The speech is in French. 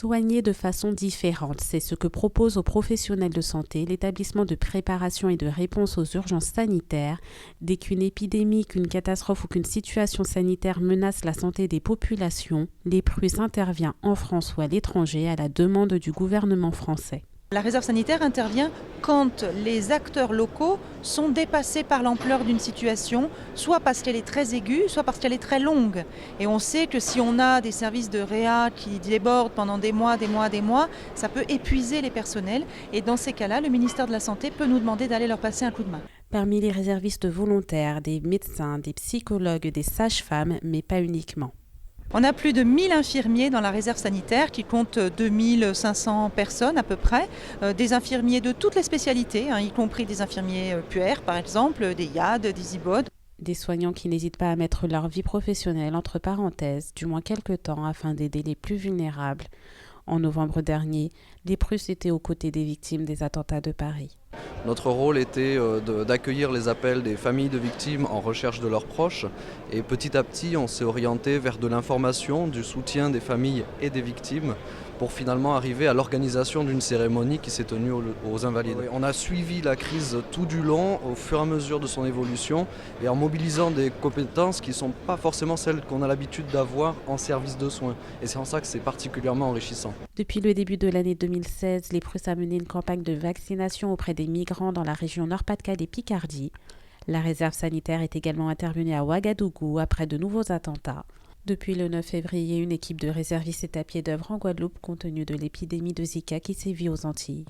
Soigner de façon différente, c'est ce que propose aux professionnels de santé l'établissement de préparation et de réponse aux urgences sanitaires. Dès qu'une épidémie, qu'une catastrophe ou qu'une situation sanitaire menace la santé des populations, l'EPRUS intervient en France ou à l'étranger à la demande du gouvernement français. La réserve sanitaire intervient quand les acteurs locaux sont dépassés par l'ampleur d'une situation, soit parce qu'elle est très aiguë, soit parce qu'elle est très longue. Et on sait que si on a des services de réa qui débordent pendant des mois, ça peut épuiser les personnels. Et dans ces cas-là, le ministère de la Santé peut nous demander d'aller leur passer un coup de main. Parmi les réservistes volontaires, des médecins, des psychologues, des sages-femmes, mais pas uniquement. On a plus de 1000 infirmiers dans la réserve sanitaire qui compte 2500 personnes à peu près, des infirmiers de toutes les spécialités, y compris des infirmiers puères par exemple, des IAD, des IBOD. Des soignants qui n'hésitent pas à mettre leur vie professionnelle entre parenthèses, du moins quelque temps, afin d'aider les plus vulnérables. En novembre dernier, l'EPRUS était aux côtés des victimes des attentats de Paris. Notre rôle était d'accueillir les appels des familles de victimes en recherche de leurs proches et petit à petit on s'est orienté vers de l'information, du soutien des familles et des victimes pour finalement arriver à l'organisation d'une cérémonie qui s'est tenue aux Invalides. On a suivi la crise tout du long au fur et à mesure de son évolution et en mobilisant des compétences qui ne sont pas forcément celles qu'on a l'habitude d'avoir en service de soins. Et c'est en ça que c'est particulièrement enrichissant. Depuis le début de l'année 2016, l'EPRUS a mené une campagne de vaccination auprès des migrants dans la région Nord-Pas-de-Calais-Picardie. La réserve sanitaire est également intervenue à Ouagadougou après de nouveaux attentats. Depuis le 9 février, une équipe de réservistes est à pied d'œuvre en Guadeloupe compte tenu de l'épidémie de Zika qui sévit aux Antilles.